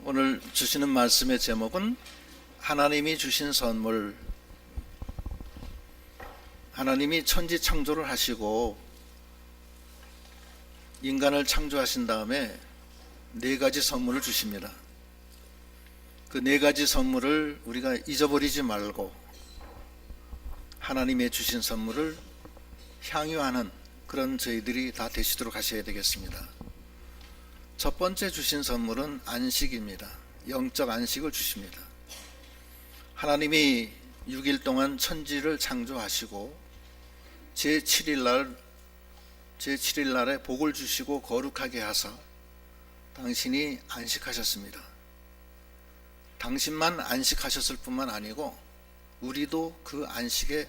오늘 주시는 말씀의 제목은 하나님이 주신 선물. 하나님이 천지 창조를 하시고 인간을 창조하신 다음에 네 가지 선물을 주십니다. 그 네 가지 선물을 우리가 잊어버리지 말고 하나님의 주신 선물을 향유하는 그런 저희들이 다 되시도록 하셔야 되겠습니다. 첫 번째 주신 선물은 안식입니다. 영적 안식을 주십니다. 하나님이 6일 동안 천지를 창조하시고 제7일 날에 복을 주시고 거룩하게 하사 당신이 안식하셨습니다. 당신만 안식하셨을 뿐만 아니고 우리도 그 안식에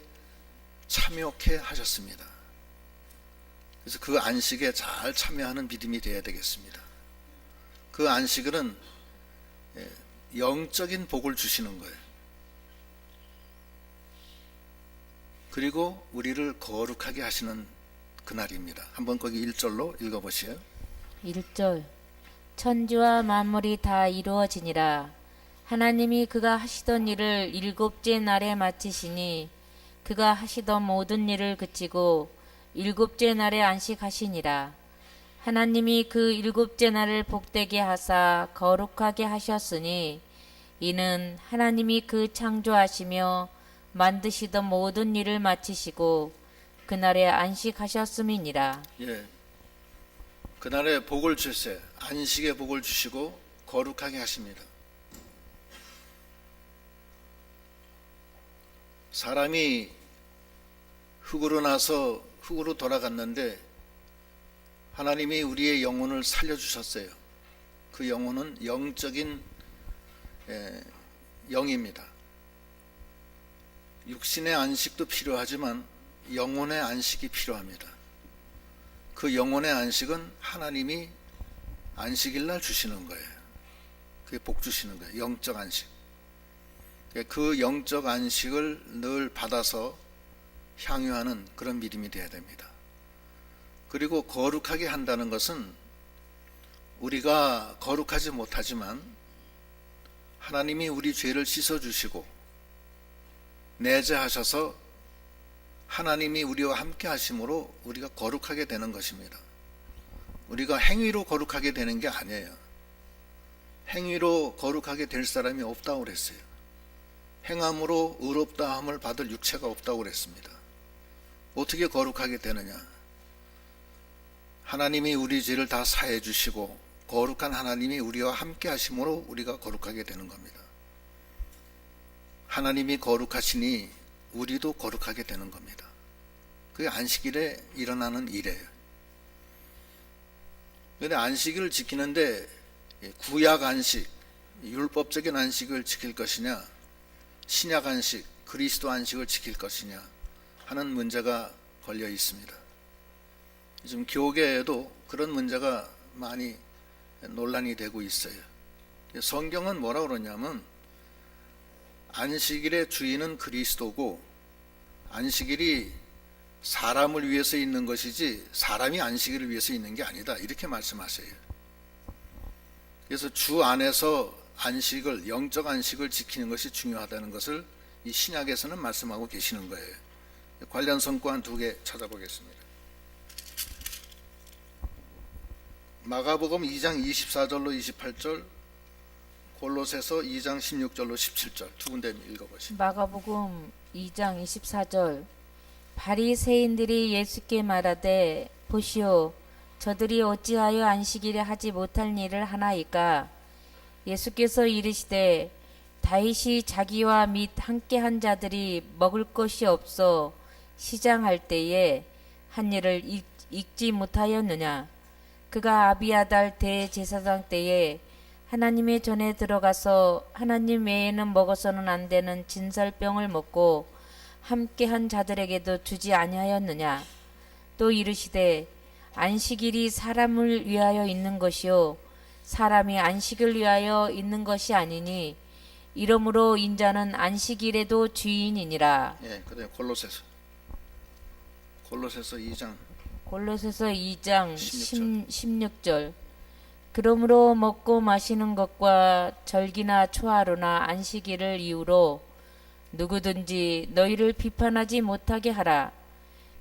참여케 하셨습니다. 그래서 그 안식에 잘 참여하는 믿음이 되어야 되겠습니다. 그 안식은 영적인 복을 주시는 거예요. 그리고 우리를 거룩하게 하시는 그날입니다. 한번 거기 1절로 읽어보시요. 1절 천지와 만물이 다 이루어지니라. 하나님이 그가 하시던 일을 일곱째 날에 마치시니 그가 하시던 모든 일을 그치고 일곱째 날에 안식하시니라. 하나님이 그 일곱째 날을 복되게 하사 거룩하게 하셨으니 이는 하나님이 그 창조하시며 만드시던 모든 일을 마치시고 그날에 안식하셨음이니라. 그날에 복을 주세요. 안식의 복을 주시고 거룩하게 하십니다. 사람이 흙으로 나서 흙으로 돌아갔는데 하나님이 우리의 영혼을 살려주셨어요. 그 영혼은 영적인 영입니다. 육신의 안식도 필요하지만 영혼의 안식이 필요합니다. 그 영혼의 안식은 하나님이 안식일 날 주시는 거예요. 그게 복 주시는 거예요. 영적 안식. 그 영적 안식을 늘 받아서 향유하는 그런 믿음이 되어야 됩니다. 그리고 거룩하게 한다는 것은 우리가 거룩하지 못하지만 하나님이 우리 죄를 씻어주시고 내재하셔서 하나님이 우리와 함께 하심으로 우리가 거룩하게 되는 것입니다. 우리가 행위로 거룩하게 되는 게 아니에요. 행위로 거룩하게 될 사람이 없다고 그랬어요. 행함으로 의롭다함을 받을 육체가 없다고 그랬습니다. 어떻게 거룩하게 되느냐? 하나님이 우리 죄를 다 사해 주시고 거룩한 하나님이 우리와 함께 하심으로 우리가 거룩하게 되는 겁니다. 하나님이 거룩하시니 우리도 거룩하게 되는 겁니다. 그게 안식일에 일어나는 일이에요. 그런데 안식일을 지키는데 구약 안식, 율법적인 안식을 지킬 것이냐, 신약 안식, 그리스도 안식을 지킬 것이냐 하는 문제가 걸려 있습니다. 지금 교계에도 그런 문제가 많이 논란이 되고 있어요. 성경은 뭐라 그러냐면 안식일의 주인은 그리스도고 안식일이 사람을 위해서 있는 것이지 사람이 안식일을 위해서 있는 게 아니다, 이렇게 말씀하세요. 그래서 주 안에서 안식을, 영적 안식을 지키는 것이 중요하다는 것을 이 신약에서는 말씀하고 계시는 거예요. 관련 성구 한 2개 찾아보겠습니다. 마가복음 2장 24절로 28절, 골로새서 2장 16절로 17절 두 군데 읽어보시죠. 마가복음 2장 24절 바리새인들이 예수께 말하되 보시오 저들이 어찌하여 안식일에 하지 못할 일을 하나이까. 예수께서 이르시되 다윗이 자기와 및 함께한 자들이 먹을 것이 없어 시장할 때에 한 일을 읽지 못하였느냐. 그가 아비아달 대제사장 때에 하나님의 전에 들어가서 하나님 외에는 먹어서는 안 되는 진설병을 먹고 함께한 자들에게도 주지 아니하였느냐. 또 이르시되 안식일이 사람을 위하여 있는 것이요 사람이 안식을 위하여 있는 것이 아니니 이러므로 인자는 안식일에도 주인이니라. 그다음에 골로새서 2장 골로새서 2장 16절 그러므로 먹고 마시는 것과 절기나 초하루나 안식일을 이유로 누구든지 너희를 비판하지 못하게 하라.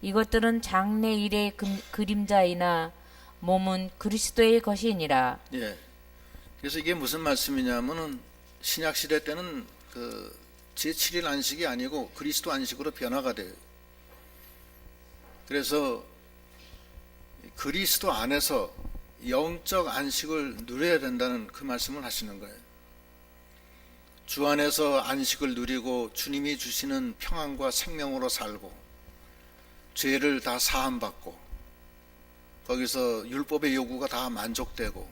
이것들은 장래일의 그림자이나 몸은 그리스도의 것이니라. 예. 그래서 이게 무슨 말씀이냐면은 신약 시대 때는 그 제7일 안식이 아니고 그리스도 안식으로 변화가 돼요. 그래서 그리스도 안에서 영적 안식을 누려야 된다는 그 말씀을 하시는 거예요. 주 안에서 안식을 누리고 주님이 주시는 평안과 생명으로 살고 죄를 다 사함받고 거기서 율법의 요구가 다 만족되고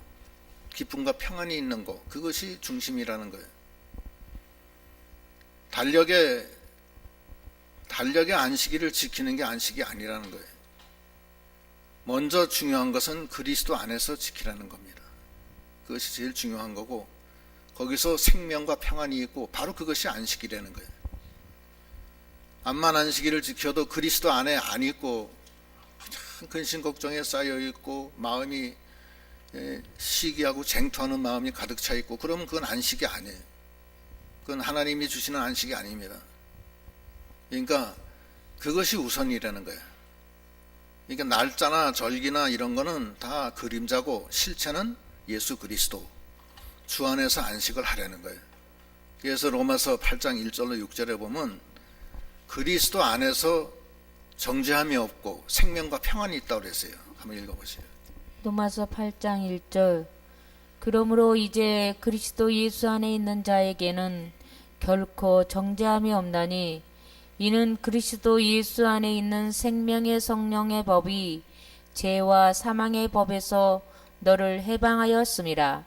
기쁨과 평안이 있는 것, 그것이 중심이라는 거예요. 달력의 안식일을 지키는 게 안식이 아니라는 거예요. 먼저 중요한 것은 그리스도 안에서 지키라는 겁니다. 그것이 제일 중요한 거고 거기서 생명과 평안이 있고 바로 그것이 안식이라는 거예요. 암만 안식일을 지켜도 그리스도 안에 안 있고 그냥 근심 걱정에 쌓여 있고 마음이 시기하고 쟁투하는 마음이 가득 차 있고 그러면 그건 안식이 아니에요. 그건 하나님이 주시는 안식이 아닙니다. 그러니까 그것이 우선이라는 거예요. 그러니까 날짜나 절기나 이런 거는 다 그림자고 실체는 예수 그리스도 주 안에서 안식을 하려는 거예요. 그래서 로마서 8장 1절로 6절에 보면 그리스도 안에서 정죄함이 없고 생명과 평안이 있다고 그랬어요. 한번 읽어보세요. 로마서 8장 1절. 그러므로 이제 그리스도 예수 안에 있는 자에게는 결코 정죄함이 없나니 이는 그리스도 예수 안에 있는 생명의 성령의 법이 죄와 사망의 법에서 너를 해방하였음이라.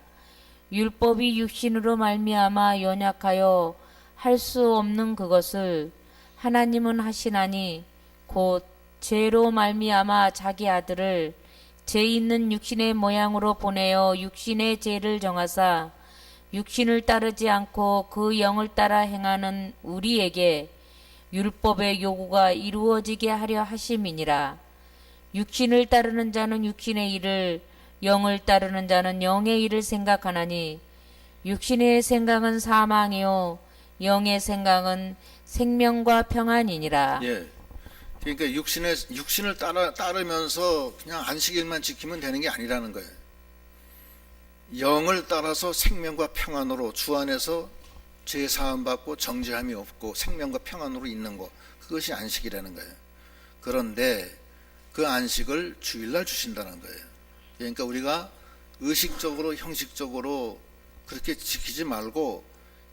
율법이 육신으로 말미암아 연약하여 할 수 없는 그것을 하나님은 하시나니 곧 죄로 말미암아 자기 아들을 죄 있는 육신의 모양으로 보내어 육신의 죄를 정하사 육신을 따르지 않고 그 영을 따라 행하는 우리에게 율법의 요구가 이루어지게 하려 하심이니라. 육신을 따르는 자는 육신의 일을, 영을 따르는 자는 영의 일을 생각하나니 육신의 생각은 사망이요 영의 생각은 생명과 평안이니라. 예. 그러니까 육신을 따르면서 그냥 안식일만 지키면 되는 게 아니라는 거예요. 영을 따라서 생명과 평안으로 주 안에서 죄 사함 받고 정죄함이 없고 생명과 평안으로 있는 것, 그것이 안식이라는 거예요. 그런데 그 안식을 주일날 주신다는 거예요. 그러니까 우리가 의식적으로 형식적으로 그렇게 지키지 말고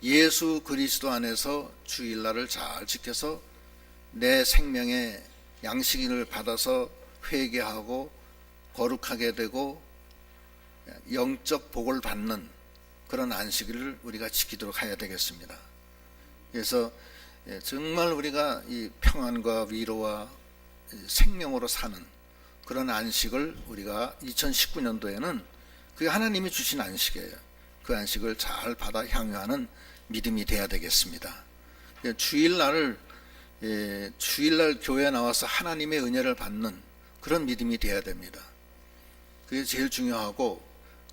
예수 그리스도 안에서 주일날을 잘 지켜서 내 생명의 양식을 받아서 회개하고 거룩하게 되고 영적 복을 받는 그런 안식일을 우리가 지키도록 해야 되겠습니다. 그래서 정말 우리가 이 평안과 위로와 생명으로 사는 그런 안식을 우리가 2019년도에는 그게 하나님이 주신 안식이에요. 그 안식을 잘 받아 향유하는 믿음이 돼야 되겠습니다. 주일날 교회에 나와서 하나님의 은혜를 받는 그런 믿음이 돼야 됩니다. 그게 제일 중요하고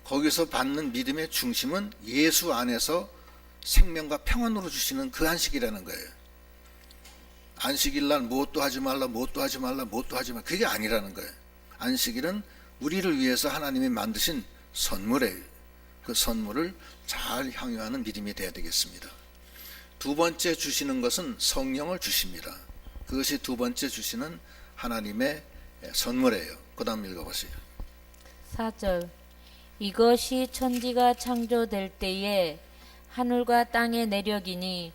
거기서 받는 믿음의 중심은 예수 안에서 생명과 평안으로 주시는 그 안식이라는 거예요. 안식일날 무엇도 하지 말라, 무엇도 하지 말라, 무엇도 하지 말라, 그게 아니라는 거예요. 안식일은 우리를 위해서 하나님이 만드신 선물이에요. 그 선물을 잘 향유하는 믿음이 돼야 되겠습니다. 두 번째 주시는 것은 성령을 주십니다. 그것이 두 번째 주시는 하나님의 선물이에요. 그 다음 읽어보세요. 4절. 이것이 천지가 창조될 때에 하늘과 땅의 내력이니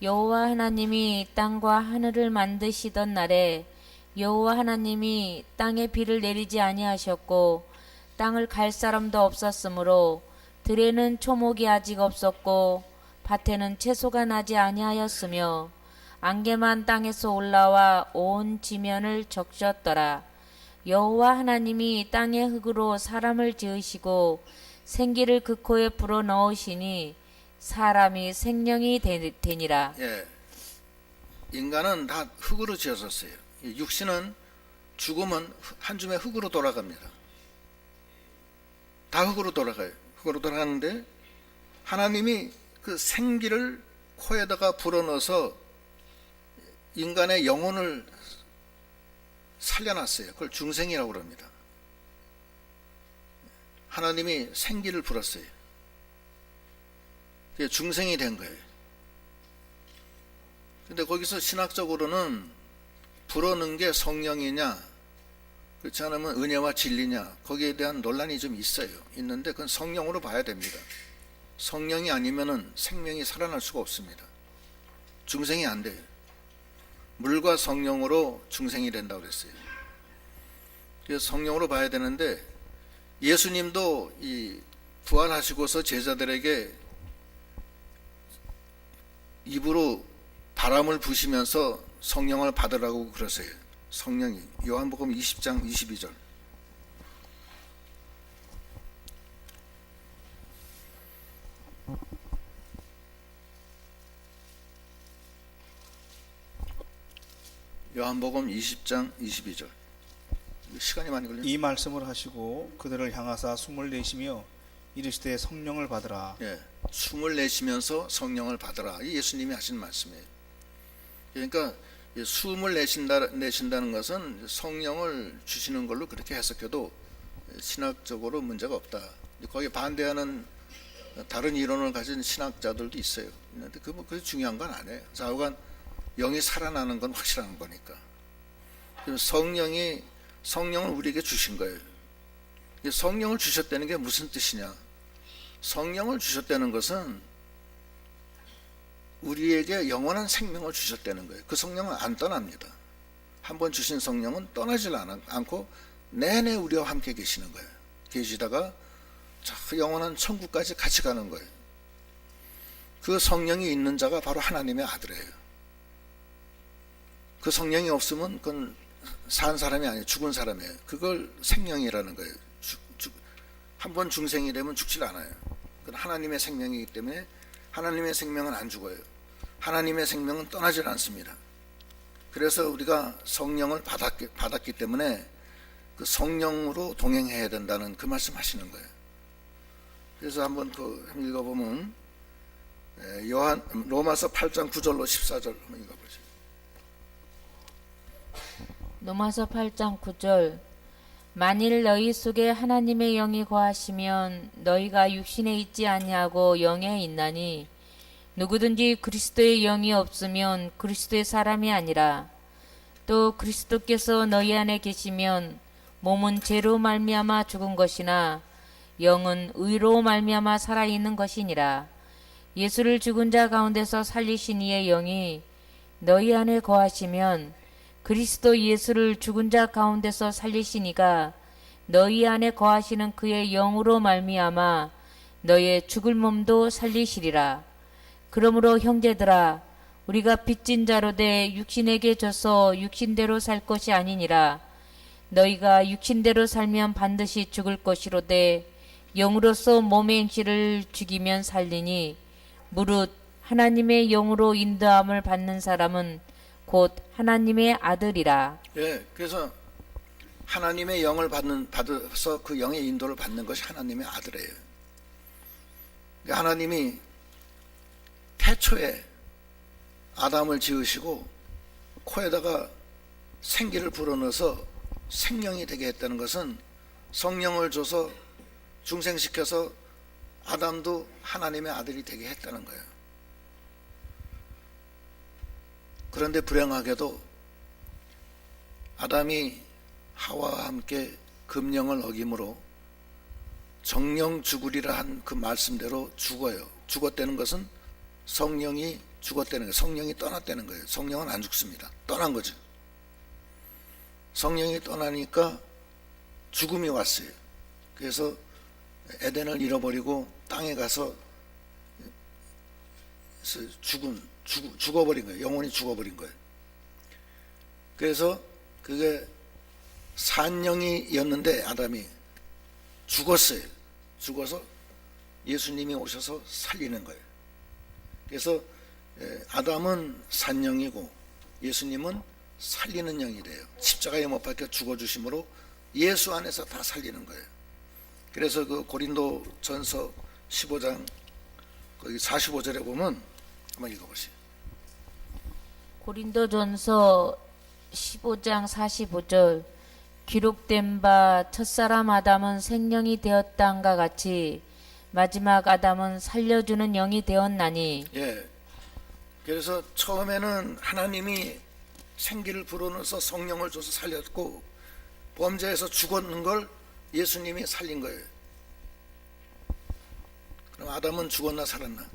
여호와 하나님이 땅과 하늘을 만드시던 날에 여호와 하나님이 땅에 비를 내리지 아니하셨고 땅을 갈 사람도 없었으므로 들에는 초목이 아직 없었고 밭에는 채소가 나지 아니하였으며 안개만 땅에서 올라와 온 지면을 적셨더라. 여호와 하나님이 땅의 흙으로 사람을 지으시고 생기를 그 코에 불어 넣으시니 사람이 생명이 되니라. 예, 인간은 다 흙으로 지어졌어요. 육신은 죽으면 한 줌의 흙으로 돌아갑니다. 다 흙으로 돌아가요. 흙으로 돌아가는데 하나님이 그 생기를 코에다가 불어넣어서 인간의 영혼을 살려놨어요. 그걸 중생이라고 그럽니다. 하나님이 생기를 불었어요. 그게 중생이 된 거예요. 근데 거기서 신학적으로는 불어넣은 게 성령이냐 그렇지 않으면 은혜와 진리냐 거기에 대한 논란이 좀 있어요. 있는데 그건 성령으로 봐야 됩니다. 성령이 아니면은 생명이 살아날 수가 없습니다. 중생이 안 돼요. 물과 성령으로 중생이 된다고 그랬어요. 그래서 성령으로 봐야 되는데 예수님도 이 부활하시고서 제자들에게 입으로 바람을 부시면서 성령을 받으라고 그러세요. 성령이 요한복음 20장 22절. 요한복음 20장 22절. 시간이 많이 걸려요. 이 말씀을 하시고 그들을 향하사 숨을 내쉬며 이르시되 성령을 받으라. 예, 숨을 내쉬면서 성령을 받으라. 이 예수님이 하신 말씀이에요. 그러니까 숨을 내쉰다는 것은 성령을 주시는 걸로 그렇게 해석해도 신학적으로 문제가 없다. 거기에 반대하는 다른 이론을 가진 신학자들도 있어요. 그런데 그게 중요한 건 아니에요. 좌우간 영이 살아나는 건 확실한 거니까. 성령을 우리에게 주신 거예요. 성령을 주셨다는 게 무슨 뜻이냐? 성령을 주셨다는 것은 우리에게 영원한 생명을 주셨다는 거예요. 그 성령은 안 떠납니다. 한번 주신 성령은 떠나질 않고 내내 우리와 함께 계시는 거예요. 계시다가 저 영원한 천국까지 같이 가는 거예요. 그 성령이 있는 자가 바로 하나님의 아들이에요. 그 성령이 없으면 그건 산 사람이 아니에요. 죽은 사람이에요. 그걸 생명이라는 거예요. 한번 중생이 되면 죽질 않아요. 그건 하나님의 생명이기 때문에 하나님의 생명은 안 죽어요. 하나님의 생명은 떠나질 않습니다. 그래서 우리가 성령을 받았기 때문에 그 성령으로 동행해야 된다는 그 말씀 하시는 거예요. 그래서 한번 읽어보면 로마서 8장 9절로 14절 한번 읽어보세요. 로마서 8장 9절. 만일 너희 속에 하나님의 영이 거하시면 너희가 육신에 있지 아니하고 영에 있나니 누구든지 그리스도의 영이 없으면 그리스도의 사람이 아니라 또 그리스도께서 너희 안에 계시면 몸은 죄로 말미암아 죽은 것이나 영은 의로 말미암아 살아있는 것이니라. 예수를 죽은 자 가운데서 살리신 이의 영이 너희 안에 거하시면 그리스도 예수를 죽은 자 가운데서 살리신 이가 너희 안에 거하시는 그의 영으로 말미암아 너의 죽을 몸도 살리시리라. 그러므로 형제들아 우리가 빚진 자로 돼 육신에게 져서 육신대로 살 것이 아니니라. 너희가 육신대로 살면 반드시 죽을 것이로되 영으로서 몸의 행실을 죽이면 살리니 무릇 하나님의 영으로 인도함을 받는 사람은 곧 하나님의 아들이라. 예, 그래서 하나님의 영을 받아서 그 영의 인도를 받는 것이 하나님의 아들이에요. 하나님이 태초에 아담을 지으시고 코에다가 생기를 불어넣어서 생명이 되게 했다는 것은 성령을 줘서 중생시켜서 아담도 하나님의 아들이 되게 했다는 거예요. 그런데 불행하게도 아담이 하와와 함께 금령을 어김으로 정령 죽으리라 한 그 말씀대로 죽어요. 죽었다는 것은 성령이 죽었다는 거예요. 성령이 떠났다는 거예요. 성령은 안 죽습니다. 떠난 거죠. 성령이 떠나니까 죽음이 왔어요. 그래서 에덴을 잃어버리고 땅에 가서 죽어버린 거예요. 영혼이 죽어버린 거예요. 그래서 그게 산영이었는데 아담이 죽었어요. 죽어서 예수님이 오셔서 살리는 거예요. 그래서 아담은 산영이고 예수님은 살리는 영이 돼요. 십자가에 못 박혀 죽어주심으로 예수 안에서 다 살리는 거예요. 그래서 그 고린도 전서 15장 거기 45절에 보면 한번 읽어보세요. 고린도전서 15장 45절 기록된 바 첫사람 아담은 생명이 되었다함과 같이 마지막 아담은 살려주는 영이 되었나니. 예. 그래서 처음에는 하나님이 생기를 불어넣어서 성령을 줘서 살렸고 범죄에서 죽었는 걸 예수님이 살린 거예요. 그럼 아담은 죽었나 살았나?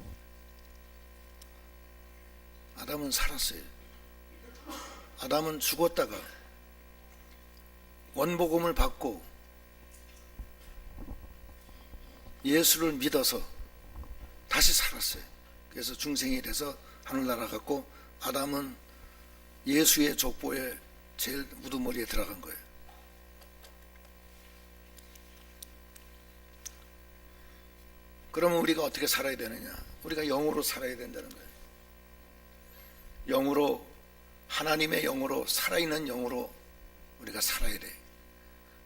아담은 살았어요. 아담은 죽었다가 원복음을 받고 예수를 믿어서 다시 살았어요. 그래서 중생이 돼서 하늘나라 갔고 아담은 예수의 족보에 제일 우두머리에 들어간 거예요. 그러면 우리가 어떻게 살아야 되느냐? 우리가 영으로 살아야 된다는 거예요. 영으로, 하나님의 영으로, 살아있는 영으로 우리가 살아야 돼.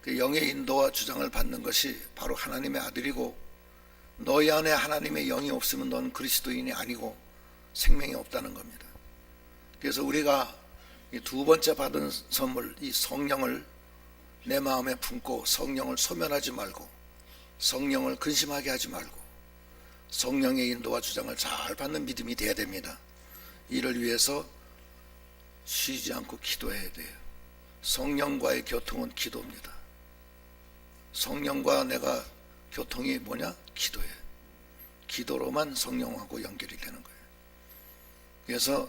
그 영의 인도와 주장을 받는 것이 바로 하나님의 아들이고, 너희 안에 하나님의 영이 없으면 넌 그리스도인이 아니고 생명이 없다는 겁니다. 그래서 우리가 이 두 번째 받은 선물, 이 성령을 내 마음에 품고 성령을 소멸하지 말고 성령을 근심하게 하지 말고 성령의 인도와 주장을 잘 받는 믿음이 돼야 됩니다. 이를 위해서 쉬지 않고 기도해야 돼요. 성령과의 교통은 기도입니다. 성령과 내가 교통이 뭐냐? 기도예요. 기도로만 성령하고 연결이 되는 거예요. 그래서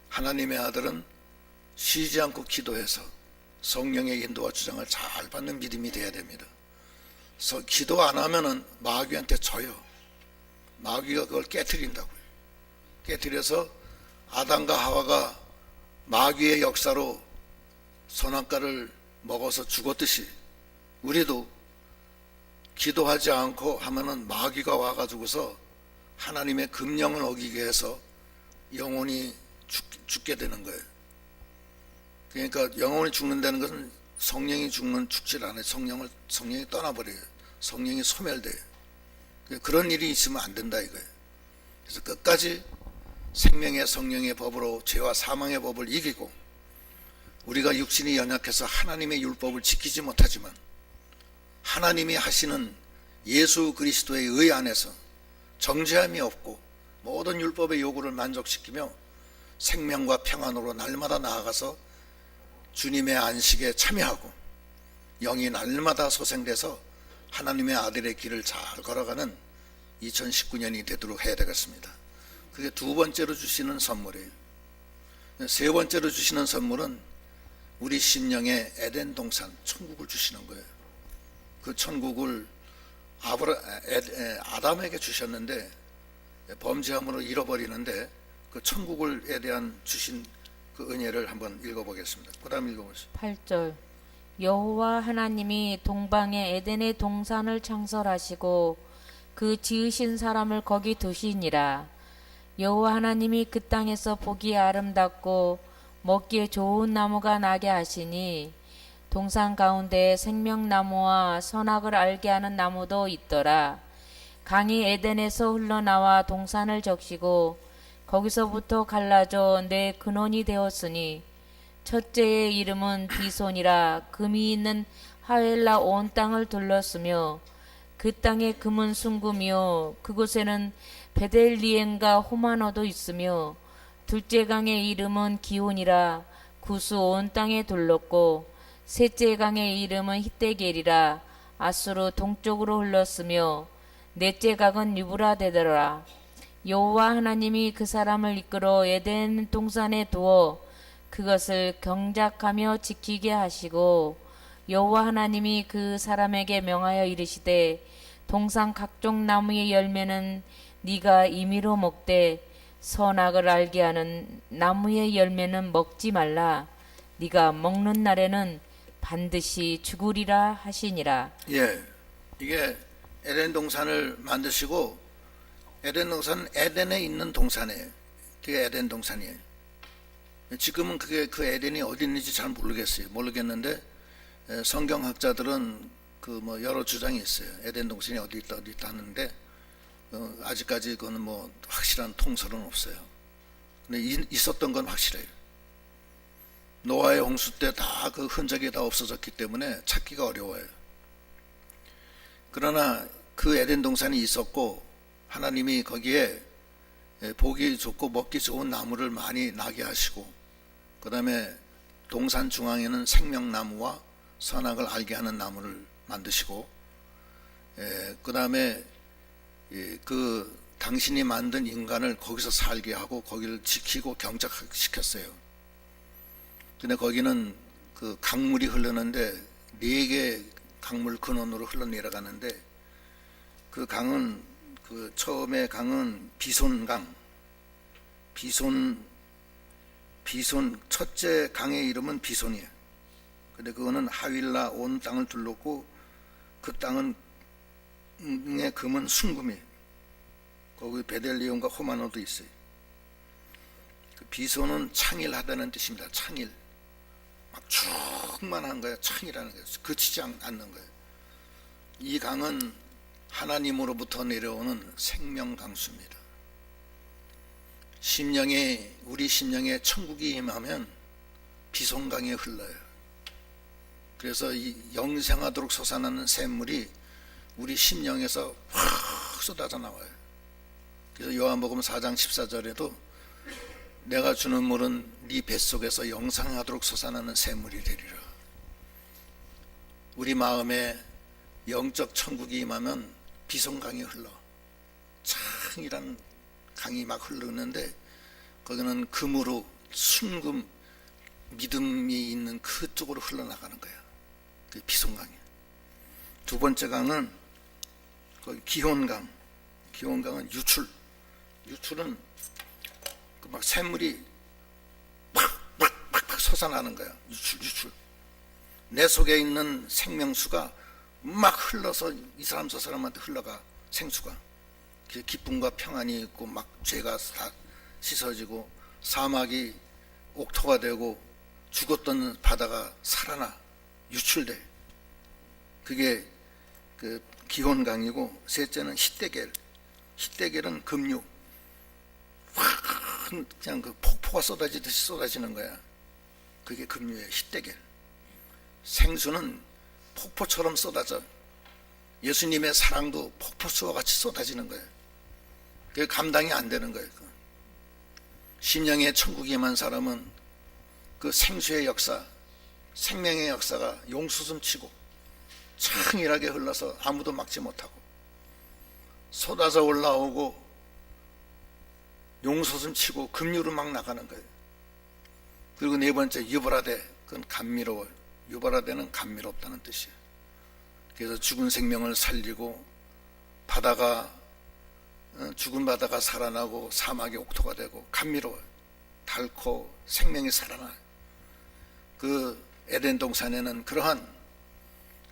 하나님의 아들은 쉬지 않고 기도해서 성령의 인도와 주장을 잘 받는 믿음이 돼야 됩니다. 그래서 기도 안 하면은 마귀한테 져요. 마귀가 그걸 깨트린다고요. 깨트려서 아담과 하와가 마귀의 역사로 선악과를 먹어서 죽었듯이 우리도 기도하지 않고 하면은 마귀가 와가지고서 하나님의 금령을 어기게 해서 영혼이 죽게 되는 거예요. 그러니까 영혼이 죽는다는 것은 성령이 죽질 않아요. 성령이 떠나버려요. 성령이 소멸돼요. 그런 일이 있으면 안 된다 이거예요. 그래서 끝까지 생명의 성령의 법으로 죄와 사망의 법을 이기고, 우리가 육신이 연약해서 하나님의 율법을 지키지 못하지만 하나님이 하시는 예수 그리스도의 의 안에서 정죄함이 없고 모든 율법의 요구를 만족시키며 생명과 평안으로 날마다 나아가서 주님의 안식에 참여하고 영이 날마다 소생돼서 하나님의 아들의 길을 잘 걸어가는 2019년이 되도록 해야 되겠습니다. 그게 두 번째로 주시는 선물이에요. 세 번째로 주시는 선물은 우리 심령의 에덴 동산, 천국을 주시는 거예요. 그 천국을 아담에게 주셨는데 범죄함으로 잃어버리는데 그 천국에 대한 주신 그 은혜를 한번 읽어보겠습니다. 그 다음 읽어보시죠. 8절 여호와 하나님이 동방의 에덴의 동산을 창설하시고 그 지으신 사람을 거기 두시니라. 여호와 하나님이 그 땅에서 보기에 아름답고 먹기에 좋은 나무가 나게 하시니 동산 가운데 생명나무와 선악을 알게 하는 나무도 있더라. 강이 에덴에서 흘러나와 동산을 적시고 거기서부터 갈라져 내 근원이 되었으니 첫째의 이름은 디손이라. 금이 있는 하엘라 온 땅을 둘렀으며 그 땅에 금은 순금이요 그곳에는 베델리엠과 호마노도 있으며 둘째 강의 이름은 기온이라. 구스 온 땅에 둘렀고 셋째 강의 이름은 히데겔이라. 아수르 동쪽으로 흘렀으며 넷째 강은 유브라데더라. 여호와 하나님이 그 사람을 이끌어 에덴 동산에 두어 그것을 경작하며 지키게 하시고 여호와 하나님이 그 사람에게 명하여 이르시되 동산 각종 나무의 열매는 네가 임의로 먹되 선악을 알게 하는 나무의 열매는 먹지 말라. 네가 먹는 날에는 반드시 죽으리라 하시니라. 예, 이게 에덴 동산을 만드시고 에덴 동산은 에덴에 있는 동산이에요. 그게 에덴 동산이에요. 지금은 그게 그 에덴이 어디 있는지 잘 모르겠어요. 모르겠는데 성경학자들은 그 뭐 여러 주장이 있어요. 에덴 동산이 어디 있다 어디 있다 하는데 아직까지 그거는 뭐 확실한 통설은 없어요. 근데 있었던 건 확실해요. 노아의 홍수 때 다 그 흔적이 다 없어졌기 때문에 찾기가 어려워요. 그러나 그 에덴 동산이 있었고 하나님이 거기에 보기 좋고 먹기 좋은 나무를 많이 나게 하시고, 그 다음에 동산 중앙에는 생명나무와 선악을 알게 하는 나무를 만드시고, 그 다음에 그 당신이 만든 인간을 거기서 살게 하고 거기를 지키고 경작시켰어요. 근데 거기는 그 강물이 흐르는데 4개 강물 근원으로 흘러내려가는데, 그 강은 그 처음에 강은 비손강, 비손 첫째 강의 이름은 비손이에요. 근데 그거는 하윌라 온 땅을 둘렀고 그 땅은 금은 순금이에요. 거기 베델리온과 호마노도 있어요. 그 비손은 창일하다는 뜻입니다. 창일, 막 충만한 거예요. 창이라는 거예요. 그치지 않는 거예요. 이 강은 하나님으로부터 내려오는 생명 강수입니다. 우리 심령에 천국이 임하면 비손강에 흘러요. 그래서 이 영생하도록 솟아나는 샘물이 우리 심령에서 확 쏟아져 나와요. 그래서 요한복음 4장 14절에도 내가 주는 물은 네 뱃속에서 영생하도록 솟아나는 샘물이 되리라. 우리 마음에 영적 천국이 임하면 비손강이 흘러 창이란 강이 막 흐르는데, 거기는 금으로 순금 믿음이 있는 그쪽으로 흘러나가는 거야. 그 비손강이. 두 번째 강은 거기 기혼강. 기혼강은 유출은 그 막 샘물이 팍 솟아나는 거야. 유출. 내 속에 있는 생명수가 막 흘러서 이 사람 저 사람한테 흘러가. 생수가 기쁨과 평안이 있고 막 죄가 다 씻어지고 사막이 옥토가 되고 죽었던 바다가 살아나 유출돼. 그게 그 기혼강이고, 셋째는 히데겔은 급류. 확 그냥 그 폭포가 쏟아지듯이 쏟아지는 거야. 그게 급류예요. 히데겔. 생수는 폭포처럼 쏟아져. 예수님의 사랑도 폭포수와 같이 쏟아지는 거예요. 그게 감당이 안 되는 거예요. 심령의 천국에 임한 사람은 그 생수의 역사, 생명의 역사가 용수숨치고 창일하게 흘러서 아무도 막지 못하고 쏟아져 올라오고 용수숨치고 급류로 막 나가는 거예요. 그리고 네 번째 유브라데, 그건 감미로워요. 유브라데는 감미롭다는 뜻이에요. 그래서 죽은 생명을 살리고 죽은 바다가 살아나고 사막이 옥토가 되고 감미로워요. 닳고 생명이 살아나요. 그 에덴 동산에는 그러한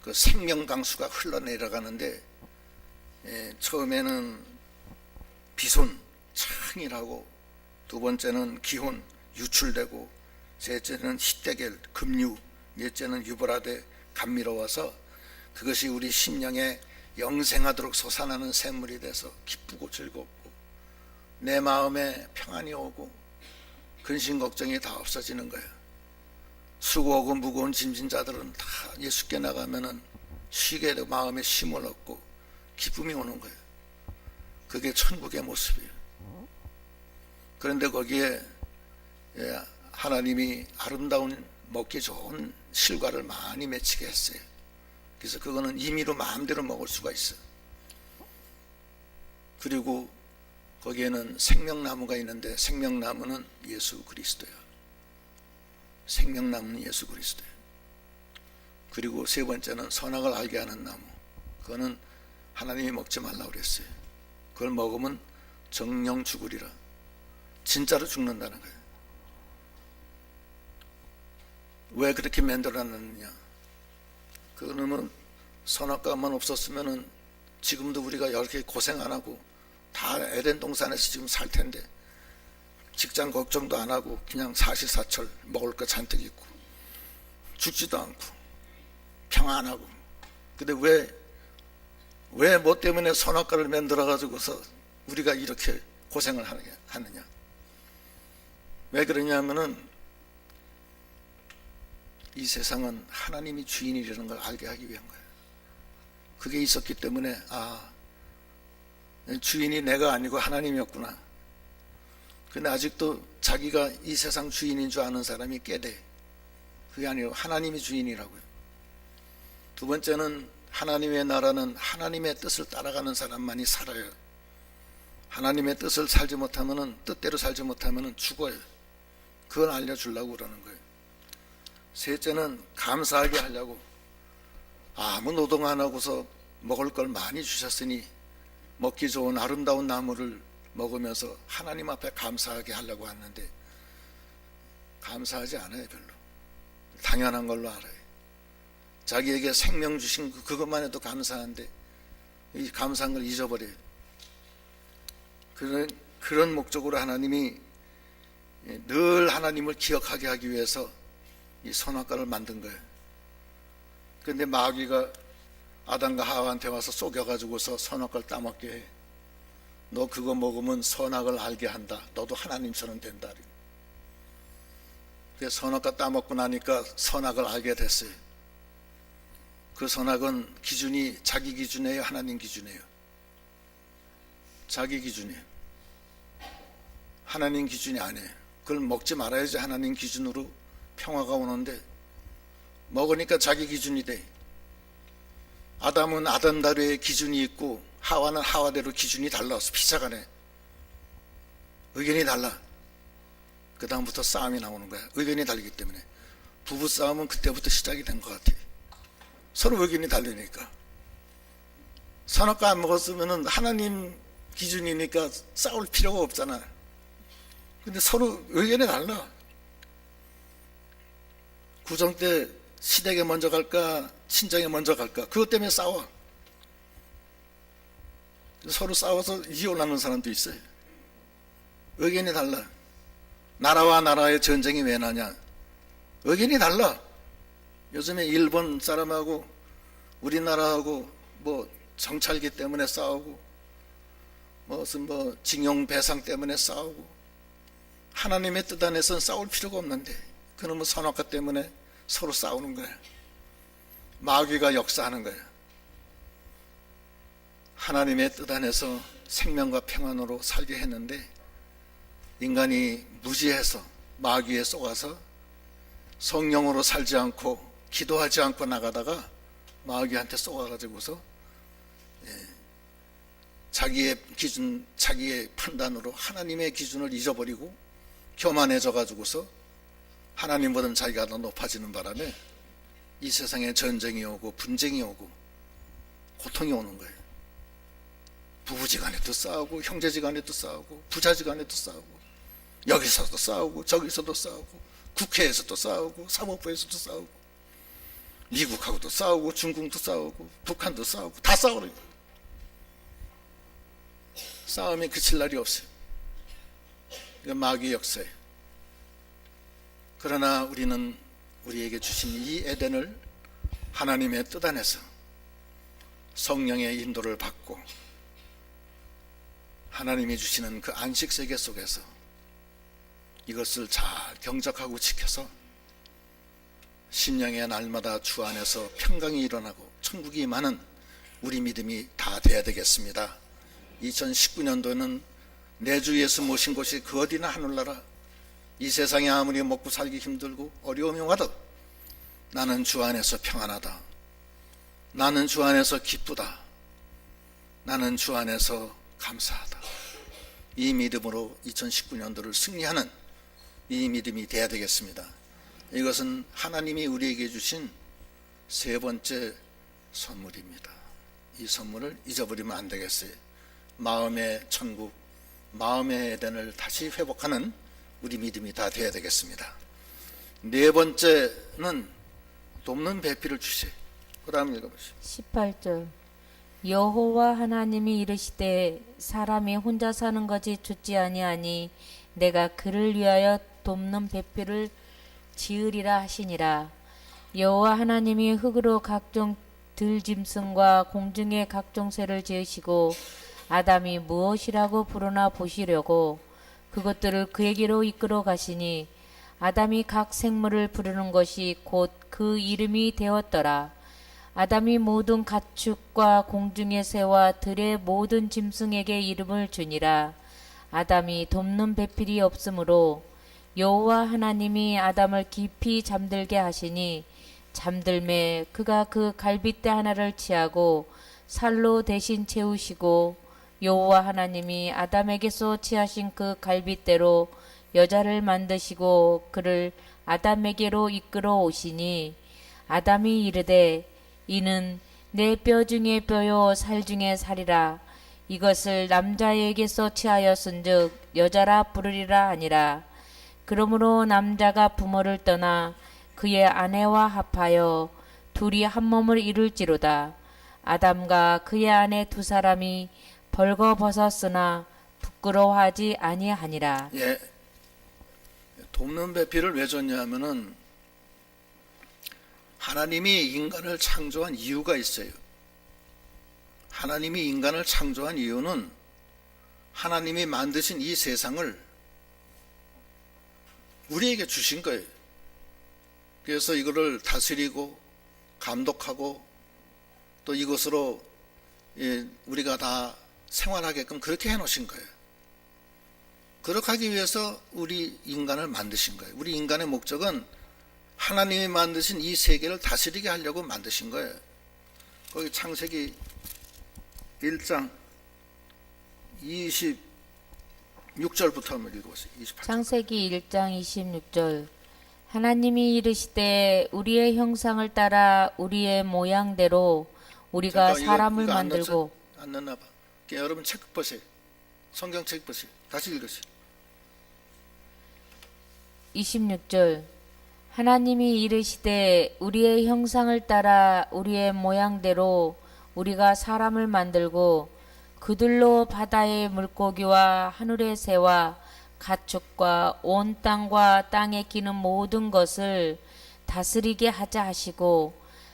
그 생명 강수가 흘러내려가는데, 처음에는 비손 창이라고, 두 번째는 기혼 유출되고, 셋째는 히데겔 급류, 넷째는 유브라데 감미로워서 그것이 우리 심령에 영생하도록 솟아나는 샘물이 돼서 기쁘고 즐겁고 내 마음에 평안이 오고 근심 걱정이 다 없어지는 거예요. 수고하고 무거운 짐진 자들은 다 예수께 나가면은 쉬게 되고 마음에 쉼을 얻고 기쁨이 오는 거예요. 그게 천국의 모습이에요. 그런데 거기에 하나님이 아름다운 먹기 좋은 실과를 많이 맺히게 했어요. 그래서 그거는 임의로 마음대로 먹을 수가 있어요. 그리고 거기에는 생명나무가 있는데, 생명나무는 예수 그리스도예요. 생명나무는 예수 그리스도예요. 그리고 세 번째는 선악을 알게 하는 나무. 그거는 하나님이 먹지 말라고 그랬어요. 그걸 먹으면 정령 죽으리라. 진짜로 죽는다는 거예요. 왜 그렇게 만들어놨느냐? 그러면 선악과만 없었으면은 지금도 우리가 이렇게 고생 안 하고 다 에덴 동산에서 지금 살 텐데, 직장 걱정도 안 하고 그냥 사시사철 먹을 거 잔뜩 있고 죽지도 않고 평안하고 근데 왜 뭐 때문에 선악과를 만들어 가지고서 우리가 이렇게 고생을 하느냐? 왜 그러냐면은 이 세상은 하나님이 주인이라는 걸 알게 하기 위한 거예요. 그게 있었기 때문에 주인이 내가 아니고 하나님이었구나. 근데 아직도 자기가 이 세상 주인인 줄 아는 사람이 꽤 돼. 그게 아니고 하나님이 주인이라고요. 두 번째는 하나님의 나라는 하나님의 뜻을 따라가는 사람만이 살아요. 하나님의 뜻을 살지 못하면은, 뜻대로 살지 못하면은 죽어요. 그걸 알려주려고 그러는 거예요. 셋째는 감사하게 하려고, 아무 노동 안 하고서 먹을 걸 많이 주셨으니 먹기 좋은 아름다운 나무를 먹으면서 하나님 앞에 감사하게 하려고 하는데 감사하지 않아요. 별로. 당연한 걸로 알아요. 자기에게 생명 주신 그것만 해도 감사한데 이 감사한 걸 잊어버려요. 그런 목적으로 하나님이 늘 하나님을 기억하게 하기 위해서 이 선악과를 만든 거예요. 그런데 마귀가 아담과 하와한테 와서 속여가지고서 선악과를 따먹게 해. 너 그거 먹으면 선악을 알게 한다. 너도 하나님처럼 된다. 그래서 선악과 따먹고 나니까 선악을 알게 됐어요. 그 선악은 기준이 자기 기준이에요, 하나님 기준이에요? 자기 기준이에요. 하나님 기준이 아니에요. 그걸 먹지 말아야지 하나님 기준으로 평화가 오는데 먹으니까 자기 기준이 돼. 아담은 아담다르의 기준이 있고 하와는 하와대로 기준이 달라서 피차가네. 의견이 달라. 그 다음부터 싸움이 나오는 거야. 의견이 다르기 때문에. 부부싸움은 그때부터 시작이 된 것 같아. 서로 의견이 다르니까. 선악과 안 먹었으면 하나님 기준이니까 싸울 필요가 없잖아. 근데 서로 의견이 달라. 구정 때 시댁에 먼저 갈까 친정에 먼저 갈까 그것 때문에 싸워. 서로 싸워서 이혼하는 사람도 있어요. 의견이 달라. 나라와 나라의 전쟁이 왜 나냐? 의견이 달라. 요즘에 일본 사람하고 우리나라하고 뭐 정찰기 때문에 싸우고 무슨 뭐 징용 배상 때문에 싸우고 하나님의 뜻 안에서는 싸울 필요가 없는데 그놈의 선악과 때문에 서로 싸우는 거야. 마귀가 역사하는 거야. 하나님의 뜻 안에서 생명과 평안으로 살게 했는데 인간이 무지해서 마귀에 속아서 성령으로 살지 않고 기도하지 않고 나가다가 마귀한테 속아가지고서 자기의 기준, 자기의 판단으로 하나님의 기준을 잊어버리고 교만해져 가지고서 하나님보다는 자기가 더 높아지는 바람에 이 세상에 전쟁이 오고 분쟁이 오고 고통이 오는 거예요. 부부지간에도 싸우고 형제지간에도 싸우고 부자지간에도 싸우고 여기서도 싸우고 저기서도 싸우고 국회에서도 싸우고 사법부에서도 싸우고 미국하고도 싸우고 중국도 싸우고 북한도 싸우고 다 싸우는 거예요. 싸움이 그칠 날이 없어요. 이건 마귀의 역사예요. 그러나 우리는 우리에게 주신 이 에덴을 하나님의 뜻 안에서 성령의 인도를 받고 하나님이 주시는 그 안식 세계 속에서 이것을 잘 경작하고 지켜서 심령의 날마다 주 안에서 평강이 일어나고 천국이 임하는 우리 믿음이 다 돼야 되겠습니다. 2019년도는 내 주 예수 모신 곳이 그 어디나 하늘나라. 이 세상에 아무리 먹고 살기 힘들고 어려움이 와도 나는 주 안에서 평안하다. 나는 주 안에서 기쁘다. 나는 주 안에서 감사하다. 이 믿음으로 2019년도를 승리하는 이 믿음이 돼야 되겠습니다. 이것은 하나님이 우리에게 주신 세 번째 선물입니다. 이 선물을 잊어버리면 안 되겠어요. 마음의 천국, 마음의 에덴을 다시 회복하는 우리 믿음이 다 돼야 되겠습니다. 네 번째는 돕는 배필을 주세요. 그 다음 읽어보시죠. 18절 여호와 하나님이 이르시되 사람이 혼자 사는 것이 좋지 아니하니 내가 그를 위하여 돕는 배필을 지으리라 하시니라. 여호와 하나님이 흙으로 각종 들짐승과 공중의 각종 새를 지으시고 아담이 무엇이라고 부르나 보시려고 그것들을 그에게로 이끌어 가시니 아담이 각 생물을 부르는 것이 곧 그 이름이 되었더라. 아담이 모든 가축과 공중의 새와 들의 모든 짐승에게 이름을 주니라. 아담이 돕는 배필이 없으므로 여호와 하나님이 아담을 깊이 잠들게 하시니 잠들매 그가 그 갈빗대 하나를 취하고 살로 대신 채우시고 여호와 하나님이 아담에게서 취하신 그 갈빗대로 여자를 만드시고 그를 아담에게로 이끌어 오시니 아담이 이르되 이는 내 뼈 중에 뼈요 살 중에 살이라. 이것을 남자에게서 취하였은즉 여자라 부르리라 하니라. 그러므로 남자가 부모를 떠나 그의 아내와 합하여 둘이 한 몸을 이룰지로다. 아담과 그의 아내 두 사람이 벌거벗었으나 부끄러워하지 아니하니라. 예, 돕는 배필을 왜 줬냐 하면은 하나님이 인간을 창조한 이유가 있어요. 하나님이 인간을 창조한 이유는 하나님이 만드신 이 세상을 우리에게 주신 거예요. 그래서 이거를 다스리고 감독하고 또 이것으로 우리가 다 생활하게끔 그렇게 해놓으신 거예요. 그렇게 하기 위해서 우리 인간을 만드신 거예요. 우리 인간의 목적은 하나님이 만드신 이 세계를 다스리게 하려고 만드신 거예요. 거기 창세기 1장 26절부터 한번 읽어보세요. 28절. 창세기 1장 26절. 하나님이 이르시되 우리의 형상을 따라 우리의 모양대로 우리가 잠깐, 사람을 이거 만들고. 안 넣나 봐. 여러분 책 보세요. 성경 책 보세요. 다시 읽으세요. 26절. 하나님이 이르시되 우리의 형상을 따라 우리의 모양대로 우리가 사람을 만들고 그들로 바다의 물고기와 하늘의 새와 가축과 온 땅과 땅에 기는 모든 것을 다스리게 하자 하시고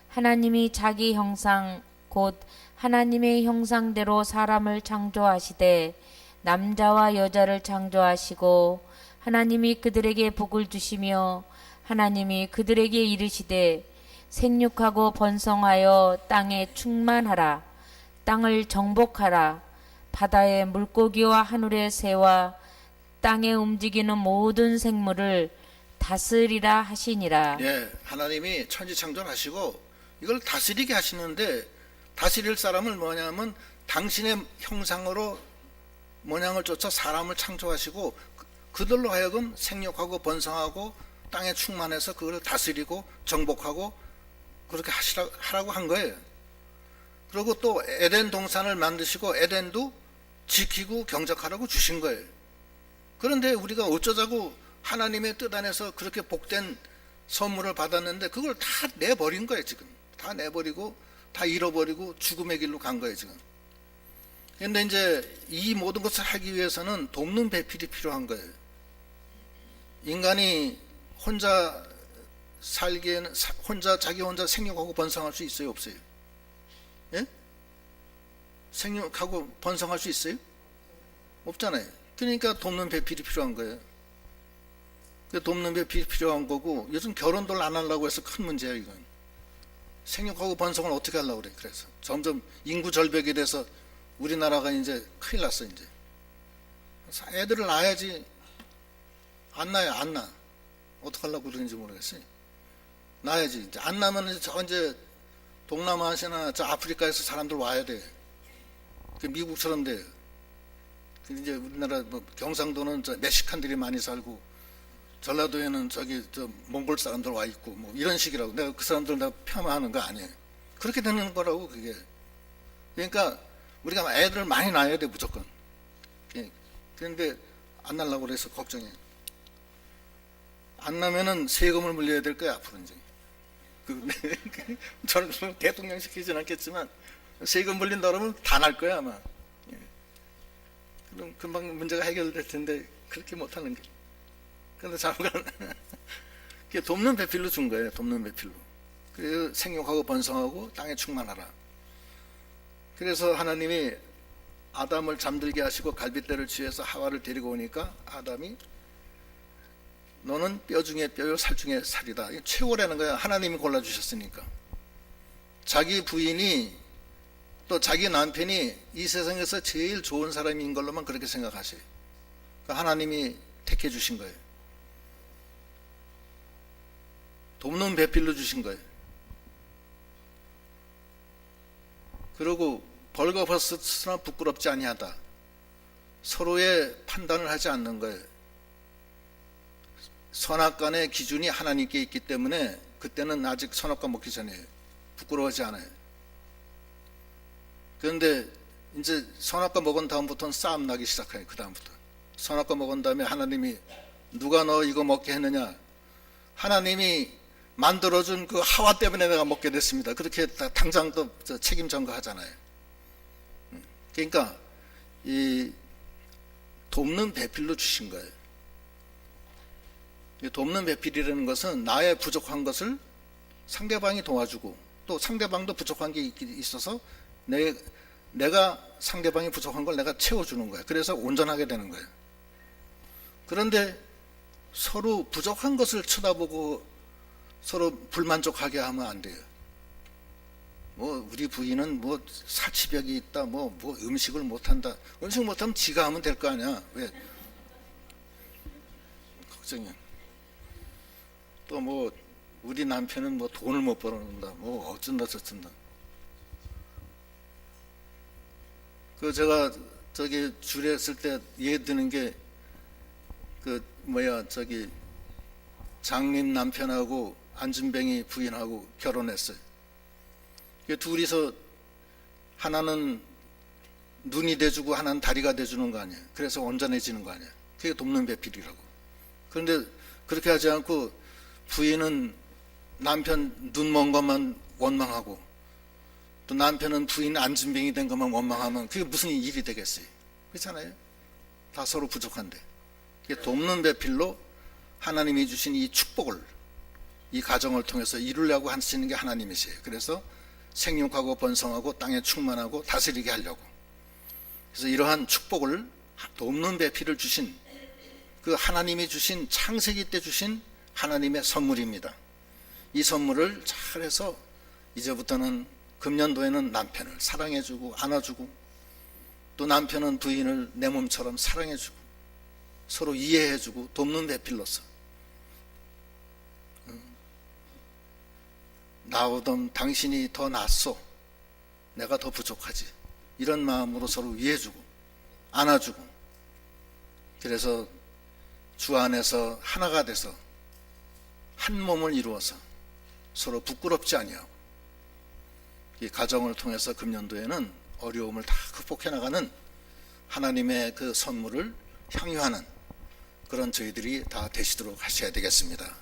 하나님이 자기 형상 곧 하나님의 형상대로 사람을 창조하시되 남자와 여자를 창조하시고 하나님이 그들에게 복을 주시며 하나님이 그들에게 이르시되 생육하고 번성하여 땅에 충만하라. 땅을 정복하라. 바다의 물고기와 하늘의 새와 땅에 움직이는 모든 생물을 다스리라 하시니라. 예, 하나님이 천지 창조하시고 이걸 다스리게 하시는데 다스릴 사람을 뭐냐면 당신의 형상으로 모양을 쫓아 사람을 창조하시고 그들로 하여금 생육하고 번성하고 땅에 충만해서 그걸 다스리고 정복하고 그렇게 하라고 한 거예요. 그리고 또 에덴 동산을 만드시고 에덴도 지키고 경작하라고 주신 거예요. 그런데 우리가 어쩌자고 하나님의 뜻 안에서 그렇게 복된 선물을 받았는데 그걸 다 내버린 거예요. 지금 다 내버리고 다 잃어버리고 죽음의 길로 간 거예요. 지금. 그런데 이제 이 모든 것을 하기 위해서는 돕는 배필이 필요한 거예요. 인간이 혼자 살기에는 자기 혼자 생육하고 번성할 수 있어요, 없어요? 예? 생육하고 번성할 수 있어요? 없잖아요. 그러니까 돕는 배필이 필요한 거예요. 그 돕는 배필이 필요한 거고 요즘 결혼도 안 하려고 해서 큰 문제예요, 이건. 생육하고 번성을 어떻게 하려고 그래? 그래서 점점 인구 절벽이 돼서 우리나라가 이제 큰일 났어, 이제. 애들을 낳아야지. 안 낳아요, 안 낳아. 어떡하려고 그러는지 모르겠어요. 낳아야지. 이제 안 낳으면 이제 동남아시아나 저 아프리카에서 사람들 와야 돼. 미국처럼 돼요. 이제 우리나라 뭐 경상도는 저 멕시칸들이 많이 살고 전라도에는 저기 저 몽골 사람들 와 있고 뭐 이런 식이라고. 내가 그 사람들 내가 폄하하는 거 아니에요. 그렇게 되는 거라고 그게. 그러니까 우리가 애들을 많이 낳아야 돼 무조건. 그런데 안 낳으려고 그래서 걱정해. 안 나면은 세금을 물려야 될 거야 앞으로 이제. 저는 대통령 시키지는 않겠지만 세금 물린다 그러면 다 날 거야 아마. 그럼 금방 문제가 해결될 텐데 그렇게 못하는 게. 그런데 잠깐 돕는 배필로 준 거예요. 돕는 배필로. 그래서 생육하고 번성하고 땅에 충만하라. 그래서 하나님이 아담을 잠들게 하시고 갈빗대를 취해서 하와를 데리고 오니까 아담이 너는 뼈 중에 뼈요 살 중에 살이다. 이게 최고라는 거야. 하나님이 골라주셨으니까. 자기 부인이 또 자기 남편이 이 세상에서 제일 좋은 사람인 걸로만 그렇게 생각하세요. 그러니까 하나님이 택해 주신 거예요. 돕는 배필로 주신 거예요. 그리고 벌거벗으나 부끄럽지 아니하다. 서로의 판단을 하지 않는 거예요. 선악간의 기준이 하나님께 있기 때문에 그때는 아직 선악과 먹기 전에 부끄러워하지 않아요. 그런데 이제 선악과 먹은 다음부터는 싸움 나기 시작해요. 그 다음부터 선악과 먹은 다음에 하나님이 누가 너 이거 먹게 했느냐? 하나님이 만들어준 그 하와 때문에 내가 먹게 됐습니다. 그렇게 당장 또 책임 전가하잖아요. 그러니까 이 돕는 배필로 주신 거예요. 이 돕는 배필이라는 것은 나의 부족한 것을 상대방이 도와주고 또 상대방도 부족한 게 있어서 내가 상대방이 부족한 걸 내가 채워주는 거예요. 그래서 온전하게 되는 거예요. 그런데 서로 부족한 것을 쳐다보고 서로 불만족하게 하면 안 돼요. 뭐 우리 부인은 뭐 사치벽이 있다, 뭐 음식을 못한다. 음식 못하면 지가 하면 될 거 아니야. 왜 걱정이야. 또 뭐 우리 남편은 뭐 돈을 못 벌어놓는다, 뭐 어쩐다 저쩐다. 그 제가 저기 줄에 있을 때 예에 드는 게 그 저기 장님 남편하고 안준뱅이 부인하고 결혼했어요. 둘이서 하나는 눈이 돼주고 하나는 다리가 돼주는 거 아니에요. 그래서 온전해지는 거 아니에요. 그게 돕는 배필이라고. 그런데 그렇게 하지 않고 부인은 남편 눈 먼 것만 원망하고 또 남편은 부인 안준뱅이 된 것만 원망하면 그게 무슨 일이 되겠어요. 그렇잖아요. 다 서로 부족한데. 그게 돕는 배필로 하나님이 주신 이 축복을 이 가정을 통해서 이루려고 하시는 게 하나님이세요. 그래서 생육하고 번성하고 땅에 충만하고 다스리게 하려고. 그래서 이러한 축복을 돕는 배필을 주신 그 하나님이 주신 창세기 때 주신 하나님의 선물입니다. 이 선물을 잘해서 이제부터는 금년도에는 남편을 사랑해주고 안아주고 또 남편은 부인을 내 몸처럼 사랑해주고 서로 이해해주고 돕는 배필로서 나오던 당신이 더 낫소, 내가 더 부족하지, 이런 마음으로 서로 위해주고 안아주고 그래서 주 안에서 하나가 돼서 한 몸을 이루어서 서로 부끄럽지 아니하고 이 가정을 통해서 금년도에는 어려움을 다 극복해 나가는 하나님의 그 선물을 향유하는 그런 저희들이 다 되시도록 하셔야 되겠습니다.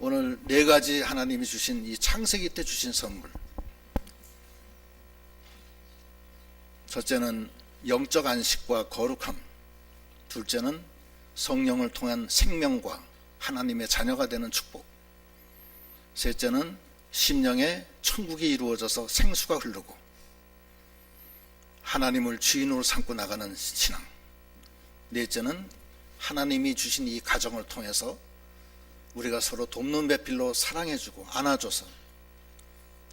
오늘 네 가지 하나님이 주신 이 창세기 때 주신 선물. 첫째는 영적 안식과 거룩함. 둘째는 성령을 통한 생명과 하나님의 자녀가 되는 축복. 셋째는 심령에 천국이 이루어져서 생수가 흐르고 하나님을 주인으로 삼고 나가는 신앙. 넷째는 하나님이 주신 이 가정을 통해서 우리가 서로 돕는 배필로 사랑해주고 안아줘서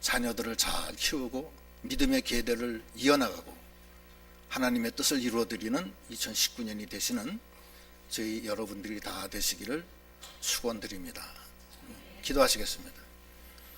자녀들을 잘 키우고 믿음의 계대를 이어나가고 하나님의 뜻을 이루어드리는 2019년이 되시는 저희 여러분들이 다 되시기를 축원드립니다. 기도하시겠습니다.